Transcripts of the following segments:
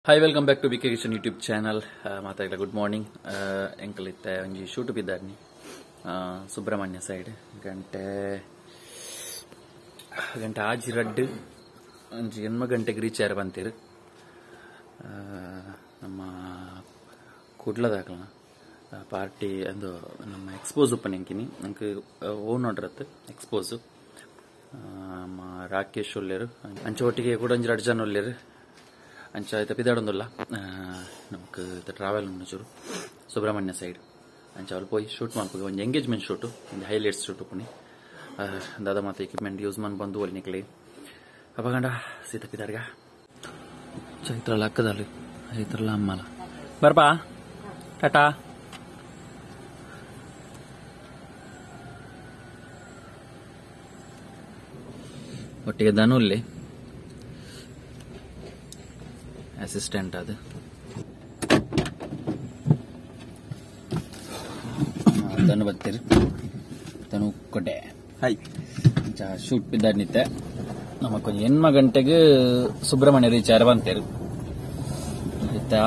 Hi, welcome back to BK Kitchen YouTube channel. Matagla good morning. Enkel itte onji shoot bidarni. Subramanya side. Gante aji raddu onji enma gantege reach ayer bantiru. Namma Kudladakala party ando namma expose opening kini anku own order atte expose. Rakesh olleru anchottige kuda onji radu jana olleru. ಅಂಚ ತಪ್ಪಿದಾಡೊಂದಿಲ್ಲ ನಮಕ್ travel ಚೂರು Subrahmanya side ಅಂಚ ಅಲ್ಲಿ ಪೋಯಿ shoot ಮಾಡ್ಬೇಕು ಒಂದು engagement shoot ಒಂದು highlights shoot ಪುಣಿ ದಾದಾ ಮಾತ ಎಕ್ವಿಪ್ಮೆಂಟ್ ಯೂಸ್ ಮಾಡಿ ಬಂದು ಅಲ್ಲಿ ನಿಕ್ಲಿ ಅಪಗಂಡ ಸಿ ತಪ್ಪಿದಾಡ್ಗ ಚೈತ್ರಲ್ಲ ಅಕ್ಕದಲ್ಲಿ ಚೈತ್ರಲ್ಲ ಅಮ್ಮಲ ಬರ್ಬಾ ಟಾಟಾ ಒಟ್ಟಿಗೆ ಧನುಲ್ಲಿ ಅಸಿಸ್ಟೆಂಟ್ ಅದು ತನು ಬರ್ತೀರಿ ತನು ಕೊಟ್ಟೆ ಹಾಯ್ ಶೂಟ್ ಬಿದ್ದಾಡ್ ನಿತ್ತೆ ನಮಕ್ ಒಂದು 8 ಗಂಟೆಗೆ ಸುಬ್ರಹ್ಮಣ್ಯ ರೀಚ್ ಆರ ಬಂತೇರು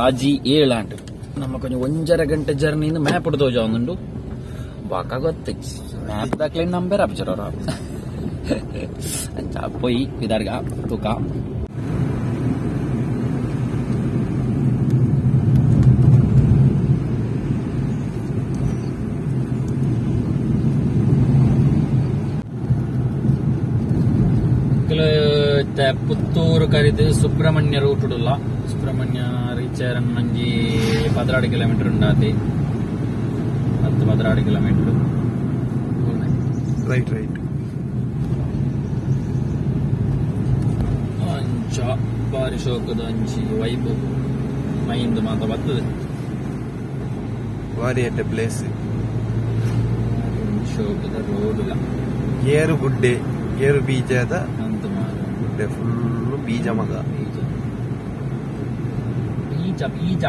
ಆಜಿ 7 ಆಂಟ್ ನಮಕ್ ಒಂದು 1.5 ಗಂಟೆ ಜರ್ನಿಯಿಂದ ಮ್ಯಾಪ್ ಹಿಡ್ದು ಹೋಜಾವಂದುಂಡು ಬಾಕ ಗೊತ್ತು ಮ್ಯಾಪ್ ದಾಖಲೆ ನಂಬರ್ ಅಬ್ಜರವ್ರ ಅಂಚ ಪೋಯಿ ಬಿದಾರ್ಗ ತೂಕ ಪುತ್ತೂರು ಕರಿದು ಸುಬ್ರಹ್ಮಣ್ಯ ರೂಟ್ ಉಡುಲ್ಲ ಸುಬ್ರಹ್ಮಣ್ಯ ರೀಚ್ ನಂಜಿ 16 ಕಿಲೋಮೀಟರ್ ಉಂಡಾತಿ 10-16 ಕಿಲೋಮೀಟರ್ ರೈಟ್ ಅಂಚ ಬಾರಿ ಶೋಕದ ಅಂಚಿ ವೈಬ್ ಮೈಂದು ಮಾತ ಬರ್ತದೆ ಬಾರಿ ಎಡ್ಡೆ ಪ್ಲೇಸ್ ಶೋಕದ ರೋಡ್ ಗೇರು ಗುಡ್ಡೆ ಗೇರು ಬೀಜದ ಫುಲ್ ಬೀಜ ಮಗ ಬೀಜ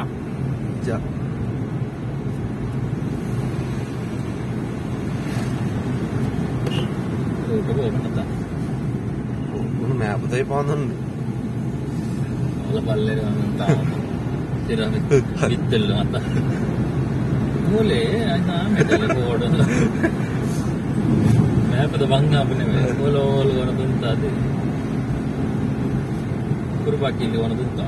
ಮ್ಯಾಪ್ ತೈಪಾಂದುಂಡು ಪಲ್ಲೆರು ಬಿತ್ತಲ್ಲು ಅಂತ ಮೂಲೆ ಓಡೋದು ಮ್ಯಾಪದ ಬಂಗಾಪನೆ ಓಲು ಕೊನದುಂತ ಅದು ಕುರುಬಾಕಿ ಇಲ್ಲಿ ಕೊನದುಂತ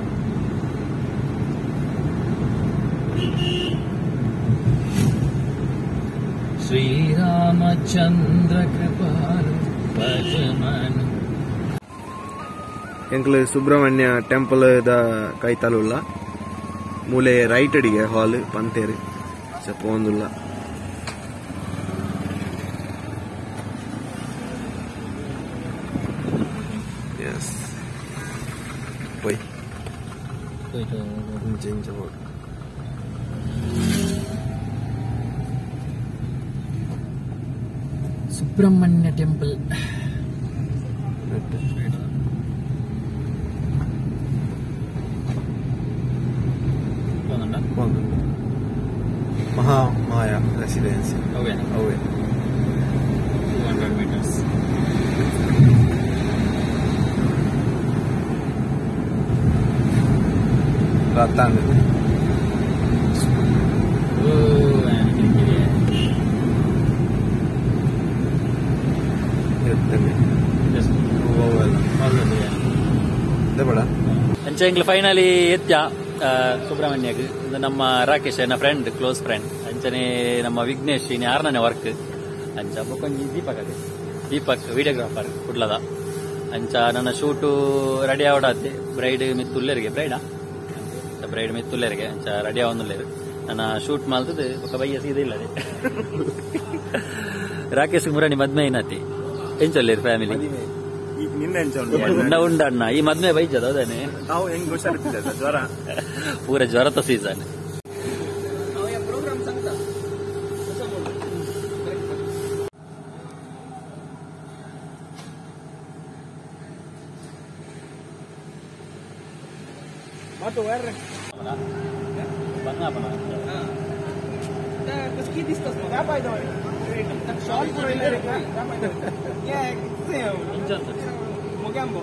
ಶ್ರೀರಾಮಚಂದ್ರ ಕೃಪಾಲು ಭಜಮನು ಎಂಕ್ಲು ಸುಬ್ರಹ್ಮಣ್ಯ ಟೆಂಪಲ್ ದ ಕೈತಲುಲ್ಲ ಮೂಲೆ ರೈಟ್ ಅಡಿಗೆ ಹಾಲ್ ಪಂತೇರಿ ಪೋಂದುಲ್ಲ Poi change about Subramanya temple Mahamaya Residency. Away 200 meters. Ratan. ಅಂಚೆ ಫೈನಲಿ ಎತ್ಯ ಸುಬ್ರಹ್ಮಣ್ಯಗ್ ನಮ್ಮ ರಾಕೇಶ್ ನನ್ನ ಫ್ರೆಂಡ್ ಕ್ಲೋಸ್ ಫ್ರೆಂಡ್ ಅಂಚನೆ ನಮ್ಮ ವಿಘ್ನೇಶ್ ಇನ್ 6ನೇ ವರ್ಕ್ ಅಂಚ ಬೊಕೊಂಜಿ ದೀಪಕ್ ವಿಡಿಯೋಗ್ರಾಫರ್ ಕುಡ್ಲದ ಅಂಚ ನನ್ನ ಶೂಟು ರೆಡಿ ಆವಡಾತೆ ಬ್ರೈಡ್ ಮಿತ್ತುಲ್ಲೆರಿಗೆ ಬ್ರೈಡ್ ಮಿತ್ತುಲ್ಲೆರಿಗೆ ಅಂಚ ರೆಡಿ ಆವೊಂದುಲ್ಲೆರು ನನ್ನ ಶೂಟ್ ಮಾಲ್ತದ ಬೊಕ ಬಯ್ಯ ಸೀದಾ ಇಲ್ಲದೆ ರಾಕೇಶ್ ಮುರಾಣಿ ಮದ್ಮೆ ಏನತಿ ಎಂಚೊಲ್ಲೇರು ಫ್ಯಾಮಿಲಿ ಉಂಡ ಅಣ್ಣ ಈ ಮದ್ಮೆ ಬೈಜದ ಅದೇನೆ ಪೂರ ಜ್ವರದ ಸೀಸನ್ Mogambo.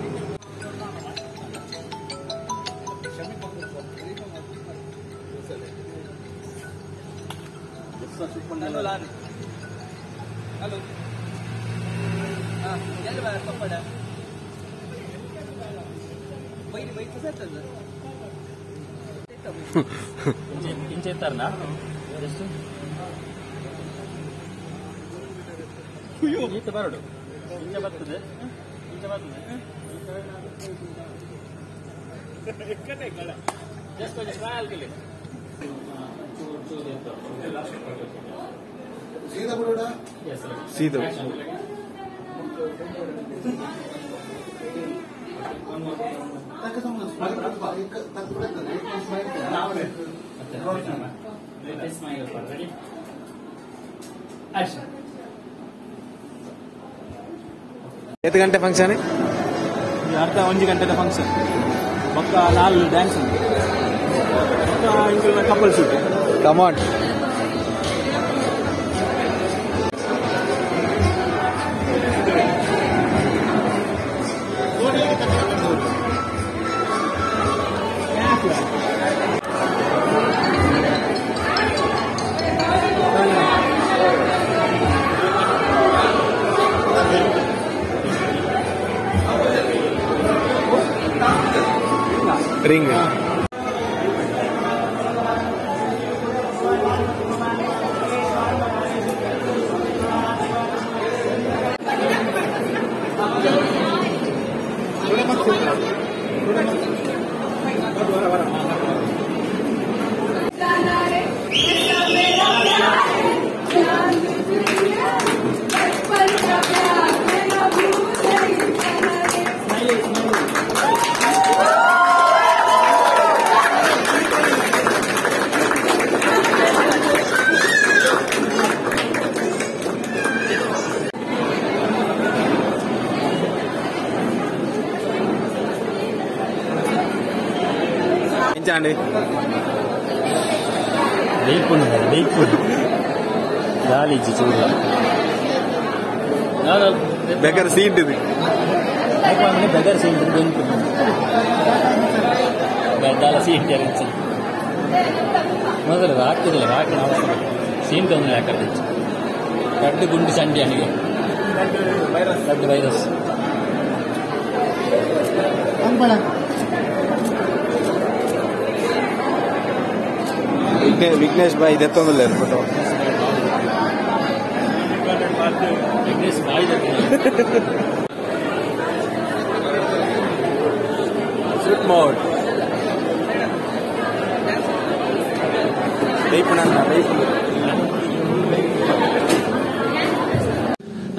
ఇంచేస్తారనా ఈత బరడు ఇంచ బతుంది జస్ట్ కొంచెం ట్రయల్కి వెళ్ళి సీదా ಎಷ್ಟು ಗಂಟೆ ಫಂಕ್ಷನ್ ಅರ್ಧ 1 ಗಂಟೆದ ಫಂಕ್ಷನ್ ಒಕ್ಕ 4 ಡ್ಯಾನ್ಸ್ ಉಂಟು ಇಂಕ ಕಪಲ್ ಶೂಟ್ ಕಮಾನ್ ರಿಂಗ್ అండి గాలి ఇచ్చి చూడ దగ్గర సీట్ ఇది దగ్గర సీట్ గడ్డాల సీట్ తెరించి మొదలు రాకిది రాకిన అవసరం సీట్ ఉంది అక్కడ తెచ్చి గడ్డి గుండి సండి అని గడ్డి వైరస్ ವಿಘ್ನೇಶ್ ಬಾಯ್ ಇದೆತ್ತೊಂದಿಲ್ಲ ಫೋಟೋ ವಿಘ್ನೇಶ್ ಬಾಯ್ ಶೂಟ್ ಮೋಡ್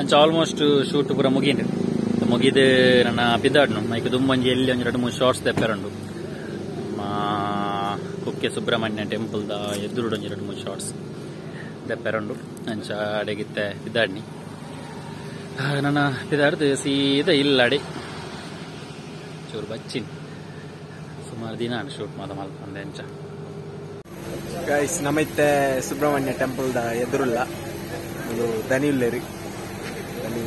ಅಂಚ ಆಲ್ಮೋಸ್ಟ್ ಶೂಟ್ ಪೂರ ಮುಗಿಂಡು ಮುಗಿದು ನನ್ನ ಬಿದ್ದಾಡ್ನು ಮೈಕ್ ದುಂಬಂಜಿ ಎಲ್ಲಿ ಒಂದು 2-3 ಶಾರ್ಟ್ಸ್ ತೆಪ್ಪಾರಂಡು ಮಾ ಕುಕ್ಕೆ ಸುಬ್ರಹ್ಮಣ್ಯ ಟೆಂಪಲ್ದ ಎದುರುಡು ಒಂದು 2-3 ಶಾರ್ಟ್ಸ್ ತೆಪ್ಪಾರಂಡು ಅಂಚ ಅಡೆಗಿತ್ತೆ ಬಿದ್ದಾಡ್ನಿ ನನ್ನ ಬಿದ್ದಾಡ್ದು ಸೀದಾ ಇಲ್ಲಾಡಿ ಚೂರು ಬಚ್ಚಿನಿ ಸುಮಾರು ದಿನ ಶೂಟ್ ಮಲ್ಪಂದೆ ಅಂಚ ಗೈಸ್ ನಮ್ಮೈತೆ ಸುಬ್ರಹ್ಮಣ್ಯ ಟೆಂಪಲ್ದ ಎದುರುಲ್ಲ ಅದು ದನಿಯುಲ್ಲೇರಿ ಅಲ್ಲಿ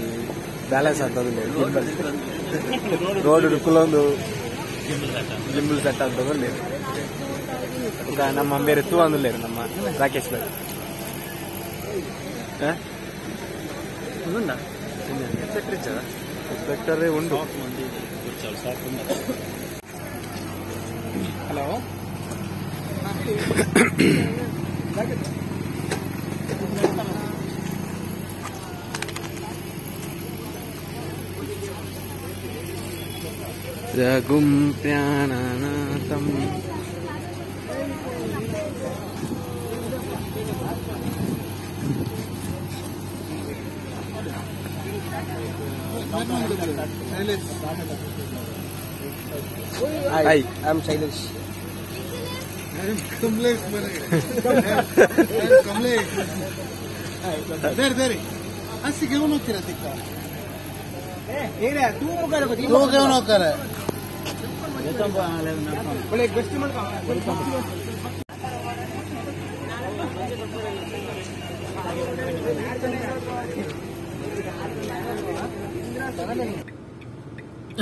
ಬ್ಯಾಲೆನ್ಸ್ ಅಂತದಿಲ್ಲ ರೋಡ್ ಹುಡುಕಲೊಂದು ಜಿಂಬಲ್ ಸೆಟ್ ಅಂತ ತಗೊಳ್ಳೇರಿ ಈಗ ನಮ್ಮ ಬೇರೆ ತೂ ಅಂದಿಲ್ಲೇರಿ ನಮ್ಮ ರಾಕೇಶ್ ಬಾಯ್ ಇನ್ಸ್ಪೆಕ್ಟರ್ ಉಂಟು హలో జగుం ప్యానానాతం Hi, I'm Shailesh. कमलेश ಬೇರೆ ಅಸಿಗೆ ಅವನು ಹೋಗ್ತೀರಾ ಸಿಕ್ಕ ತೂ ಅವನು ಹೋಗ್ತಾರೆ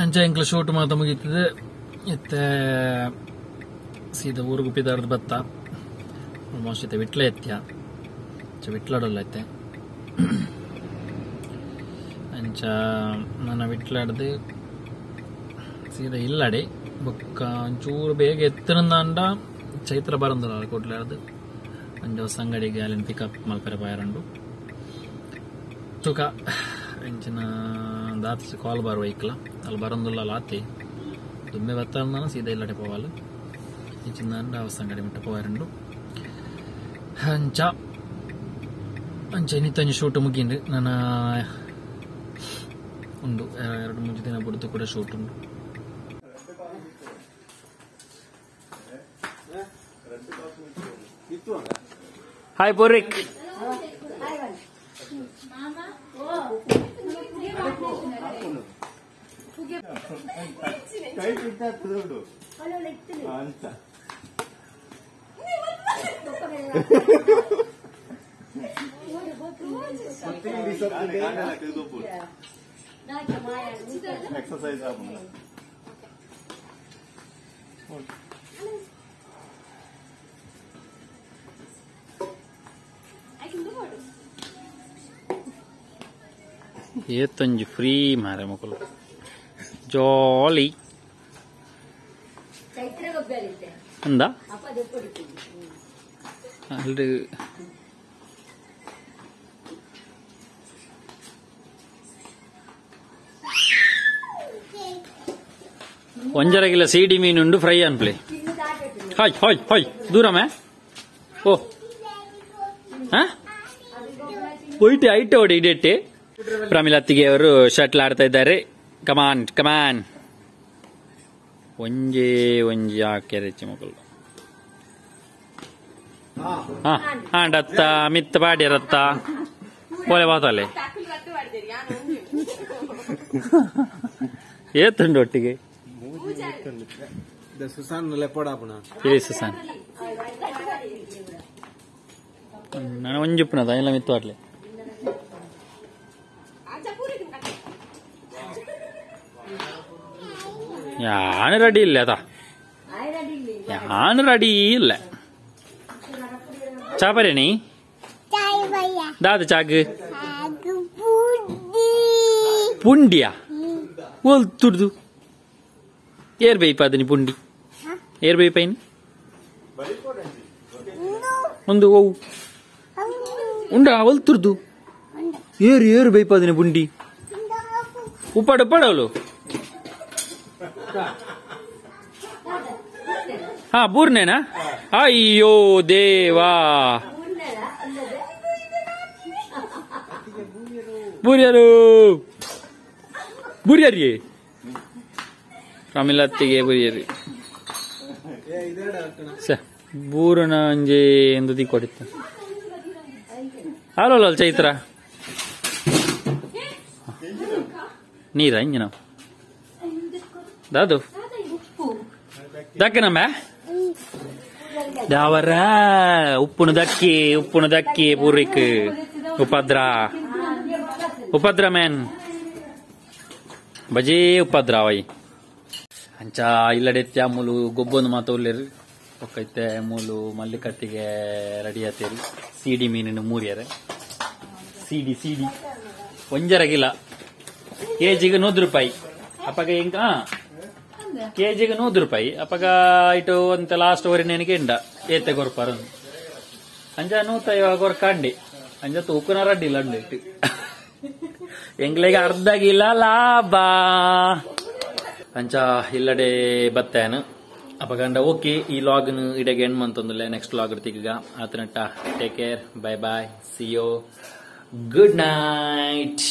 ಅಂಚ ಇಂಕ್ಲ ಶೂಟ್ ಮಾತ ಮುಗೀತದೆ ಇತ್ತೆ ಸೀದಾ ಊರಿಗೆ ಬಿದ್ದಾಡ್ದು ಬತ್ತ ಆಲ್ಮೋಸ್ಟ್ ಇತ್ತೆ ವಿಟ್ಲೆ ಎತ್ಯ ವಿಟ್ಲಾಡಲ್ಲೈತೆ ಅಂಚ ನನ್ನ ವಿಟ್ಲಾಡ್ದು ಸೀದಾ ಇಲ್ಲಡೆ ಬೊಕ್ಕ ಒಂಚೂರು ಬೇಗ ಎತ್ತರಂದಾಂಡ ಚೈತ್ರ ಬರಂದಲ್ಲ ಕೊಡ್ಲಾಡ್ದು ಅಂಚ ಹೊಸ ಅಂಗಡಿಗೆ ಅಲ್ಲಿಂದ ಪಿಕಪ್ ಮಲ್ಪರೆ ಪಾಯರಂಡು ತುಕ ಅಂಚಿನ ದಾತಿ ಕಾಲ್ ಬರುವ ಇಕ್ಕಲ ಅಲ್ಲಿ ಬರಂದಿಲ್ಲ ಲಾತಿ ದುಮ್ಮೆ ಬತ್ತಾನ ಸೀದಾ ಇಲ್ಲಡೆ ಪೋವಾಲು ಇಂಚಿಂದ ಹೊಸ ಅಂಗಡಿ ಮಿಟ್ಟ ಪೋಯರಂಡು ಅಂಚ ಇನ್ನಿತ್ತಂಜು ಶೂಟ್ ಮುಗಿಂಡು ನಾನು ಉಂಡು 2-3 ದಿನ ಬಿಡ್ತು ಕೂಡ ಶೂಟ್ ಉಂಡು. ಹಾಯ್ ಪೂರಿಕ್. ಎಕ್ಸರ್ಸೈಸ್ ಏತಂಜು ಫ್ರೀ ಮಾರೆ ಮಕ್ಕಳು ಜಾಲಿ ಅಂದ ಅಲ್ರಿ ಒಂಜರಗಿಲ್ಲ ಸೀಡಿ ಮೀನುಂಡು ಫ್ರೈ ಅನ್ಪ್ಲೆ ಹಾಯ್ ಹಾಯ್ ಹಾಯ್ ದೂರಮೇ ಓ ಒಯ್ಟೆ ಐಟೆ ಹೊಡಿ ಇಡೆಟ್ಟೆ ಪ್ರಮಿಳತ್ತಿಗೆ ಅವರು ಶಟ್ಲ್ ಆಡ್ತಾ ಇದ್ದಾರೆ. ಕಮಾನ್ ಕಮಾನ್ ಒಂಜಿ ಹಾಕ್ಯಾರೆಚ್ಚಿ ಮಕ್ಕಳು ಡತ್ತ ಮಿತ್ತ ಪಾಡ್ಯಾರತ್ತ ಓಲೆ ಬಾತಲೆ ಏತುಂಡು ಒಟ್ಟಿಗೆ ಸುಸಾನ್ ಲೆಪ್ಪಡಾಪುಣ ಸುಸಾನ್ ನಾನು ಒಂಜುಪ್ಪುನದ ಎಲ್ಲ ಮಿತ್ತು ಆಡ್ಲೆ ಯಾನು ರೆಡಿ ಇಲ್ಲ ಅದ ಯಾನು ರೆಡಿ ಇಲ್ಲ ಚಾಪರೇನಿ ದಾದ ಚಾಗ್ ಪುಂಡಿಯಾ ಓಲ್ ತುಡ್ದು ಏರ್ ಬೇಯ್ಪ ಅದನಿ ಪುಂಡಿ ಏರ್ ಬೇಯ್ಪೈನಿ ಒಂದು ಓವು ಉಂಡ ಒಲ್ ತುರ್ದು ಏರು ಬೇಯ್ಪ ಅದನಿ ಪುಂಡಿ ಉಪ್ಪಾಡು ಉಪ್ಪಾಡವಳು ಹಾ ಬೂರ್ನೇನಾ ಅಯ್ಯೋ ದೇವಾ ಬೂರ್ಯಾರು ಬುರಿಯರಿ ಪ್ರಮಿಳತ್ತಿಗೆ ಬುರಿಯರಿ ಬೂರನ ಅಂಜೆ ಎಂದು ದಿ ಕೊಡಿತ ಅಲ್ಲ ಚೈತ್ರ ನೀರ ಇಂಜಿನ ದಾದು ದಕ್ಕನಮ್ಮ ದಾವರ ಉಪ್ಪುನು ದಕ್ಕಿ ಪೂರಿಕ್ ಉಪದ್ರ ಮ್ಯಾನ್ ಬಜೇ ಉಪದ್ರ ಅವೈ ಅಂಚ ಇಲ್ಲಡೆತ್ಯ ಮೂಲು ಗೊಬ್ಬೊಂದು ಮಾತು ಉಳ್ಳೇರಿ ಒಕ್ಕೈತೆ ಮೂಲು ಮಲ್ಲಿಕಟ್ಟಿಗೆ ರೆಡಿ ಆತೇರಿ ಸಿಡಿ ಮೀನಿನ ಮೂರ್ಯಾರೆ ಸಿಡಿ ಒಂಜರಗಿಲ್ಲ ಕೆಜಿಗೆ 100 ರೂಪಾಯಿ ಅಪ್ಪಗ ಹಿಂಗ ಕೆಜಿಗೆ 100 ರೂಪಾಯಿ ಅಪ್ಪಗ ಇಟ್ಟು ಅಂತ ಲಾಸ್ಟ್ ಓರಿನೇನಿಗೆ ಇಂಡ ಏತೆ ಗೊರ್ಪಾರ ಅಂಜ 150 ಗೊರ್ಕಂಡಿ ಅಂಜ ತೂಕನ ರಡ್ಡಿಲ್ಲ ಅಂಡಿಟ್ಟು ಎಂಗ್ಲೆಗೆ ಅರ್ಧ ಗಿಲ ಲಾಭ ಅಂಚ ಇಲ್ಲಡೆ ಬತ್ತೇನು ಅಪಗಂಡ ಓಕೆ ಈ ಲಾಗ್ನು ಇಡೆಗೆ ಎಂಡ್ ಮಂತೊಂದುಲ್ಲೆ ನೆಕ್ಸ್ಟ್ ಲಾಗ್ ಇರ್ತೀಗ ಆತನಟ್ಟ take care bye bye see you good night.